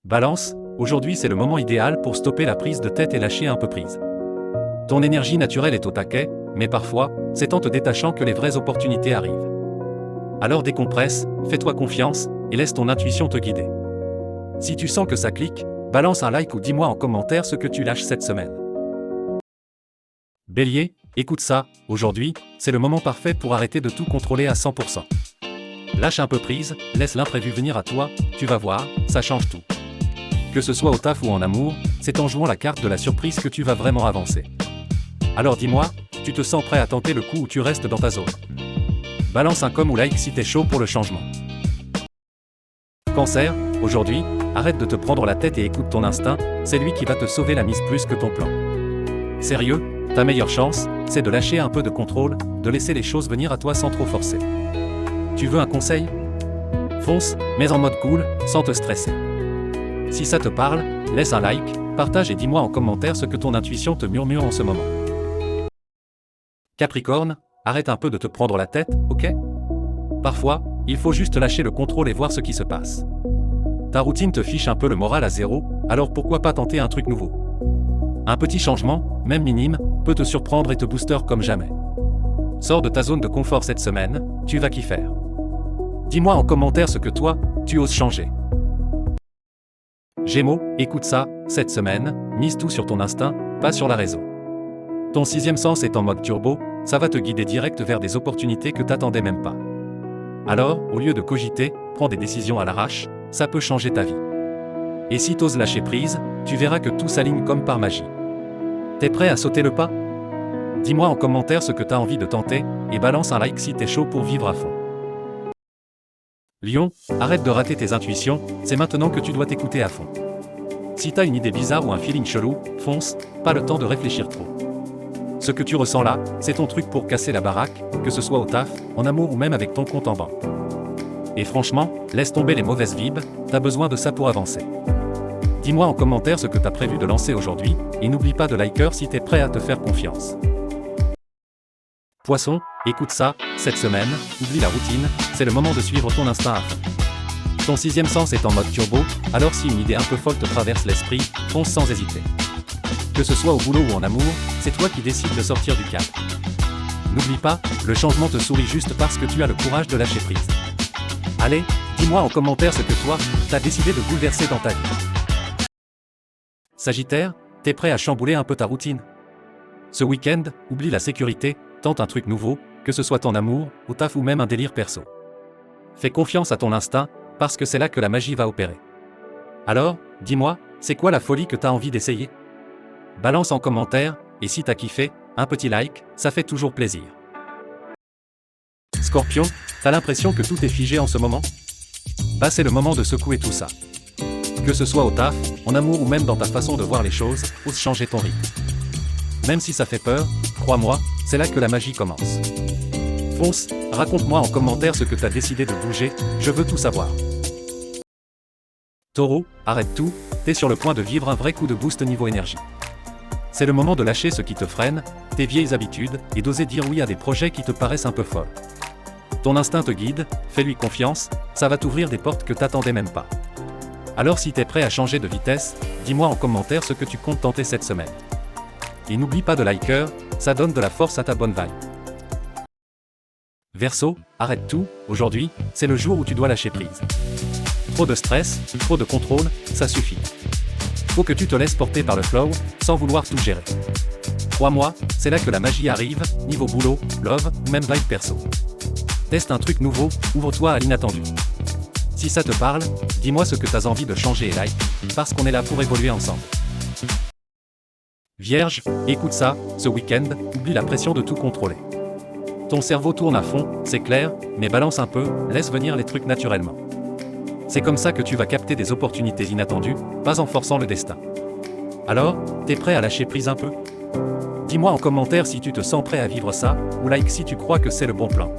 Balance, aujourd'hui c'est le moment idéal pour stopper la prise de tête et lâcher un peu prise. Ton énergie naturelle est au taquet, mais parfois, c'est en te détachant que les vraies opportunités arrivent. Alors décompresse, fais-toi confiance, et laisse ton intuition te guider. Si tu sens que ça clique, balance un like ou dis-moi en commentaire ce que tu lâches cette semaine. Bélier, écoute ça, aujourd'hui, c'est le moment parfait pour arrêter de tout contrôler à 100%. Lâche un peu prise, laisse l'imprévu venir à toi, tu vas voir, ça change tout. Que ce soit au taf ou en amour, c'est en jouant la carte de la surprise que tu vas vraiment avancer. Alors dis-moi, tu te sens prêt à tenter le coup ou tu restes dans ta zone? Balance un com ou like si t'es chaud pour le changement. Cancer, aujourd'hui, arrête de te prendre la tête et écoute ton instinct, c'est lui qui va te sauver la mise plus que ton plan. Sérieux, ta meilleure chance, c'est de lâcher un peu de contrôle, de laisser les choses venir à toi sans trop forcer. Tu veux un conseil? Fonce, mais en mode cool, sans te stresser. Si ça te parle, laisse un like, partage et dis-moi en commentaire ce que ton intuition te murmure en ce moment. Capricorne, arrête un peu de te prendre la tête, ok? Parfois, il faut juste lâcher le contrôle et voir ce qui se passe. Ta routine te fiche un peu le moral à zéro, alors pourquoi pas tenter un truc nouveau? Un petit changement, même minime, peut te surprendre et te booster comme jamais. Sors de ta zone de confort cette semaine, tu vas kiffer. Dis-moi en commentaire ce que toi, tu oses changer. Gémeaux, écoute ça, cette semaine, mise tout sur ton instinct, pas sur la raison. Ton sixième sens est en mode turbo, ça va te guider direct vers des opportunités que t'attendais même pas. Alors, au lieu de cogiter, prends des décisions à l'arrache, ça peut changer ta vie. Et si t'oses lâcher prise, tu verras que tout s'aligne comme par magie. T'es prêt à sauter le pas? Dis-moi en commentaire ce que t'as envie de tenter, et balance un like si t'es chaud pour vivre à fond. Lion, arrête de rater tes intuitions, c'est maintenant que tu dois t'écouter à fond. Si t'as une idée bizarre ou un feeling chelou, fonce, pas le temps de réfléchir trop. Ce que tu ressens là, c'est ton truc pour casser la baraque, que ce soit au taf, en amour ou même avec ton compte en banque. Et franchement, laisse tomber les mauvaises vibes, t'as besoin de ça pour avancer. Dis-moi en commentaire ce que t'as prévu de lancer aujourd'hui, et n'oublie pas de liker si t'es prêt à te faire confiance. Poisson, écoute ça, cette semaine, oublie la routine, c'est le moment de suivre ton instinct à fond. Ton sixième sens est en mode turbo, alors si une idée un peu folle te traverse l'esprit, fonce sans hésiter. Que ce soit au boulot ou en amour, c'est toi qui décides de sortir du cadre. N'oublie pas, le changement te sourit juste parce que tu as le courage de lâcher prise. Allez, dis-moi en commentaire ce que toi, t'as décidé de bouleverser dans ta vie. Sagittaire, t'es prêt à chambouler un peu ta routine? Ce week-end, oublie la sécurité, tente un truc nouveau, que ce soit ton amour, au taf ou même un délire perso. Fais confiance à ton instinct, parce que c'est là que la magie va opérer. Alors, dis-moi, c'est quoi la folie que t'as envie d'essayer? Balance en commentaire, et si t'as kiffé, un petit like, ça fait toujours plaisir. Scorpion, t'as l'impression que tout est figé en ce moment? Bah c'est le moment de secouer tout ça. Que ce soit au taf, en amour ou même dans ta façon de voir les choses, ose changer ton rythme. Même si ça fait peur, crois-moi, c'est là que la magie commence. Fonce, raconte-moi en commentaire ce que t'as décidé de bouger, je veux tout savoir. Taureau, arrête tout, t'es sur le point de vivre un vrai coup de boost niveau énergie. C'est le moment de lâcher ce qui te freine, tes vieilles habitudes, et d'oser dire oui à des projets qui te paraissent un peu folles. Ton instinct te guide, fais-lui confiance, ça va t'ouvrir des portes que t'attendais même pas. Alors si t'es prêt à changer de vitesse, dis-moi en commentaire ce que tu comptes tenter cette semaine. Et n'oublie pas de liker, ça donne de la force à ta bonne vibe. Verseau, arrête tout, aujourd'hui, c'est le jour où tu dois lâcher prise. Trop de stress, trop de contrôle, ça suffit. Faut que tu te laisses porter par le flow, sans vouloir tout gérer. Crois-moi, c'est là que la magie arrive, niveau boulot, love, ou même vibe perso. Teste un truc nouveau, ouvre-toi à l'inattendu. Si ça te parle, dis-moi ce que t'as envie de changer et like, parce qu'on est là pour évoluer ensemble. Vierge, écoute ça, ce week-end, oublie la pression de tout contrôler. Ton cerveau tourne à fond, c'est clair, mais balance un peu, laisse venir les trucs naturellement. C'est comme ça que tu vas capter des opportunités inattendues, pas en forçant le destin. Alors, t'es prêt à lâcher prise un peu? Dis-moi en commentaire si tu te sens prêt à vivre ça, ou like si tu crois que c'est le bon plan.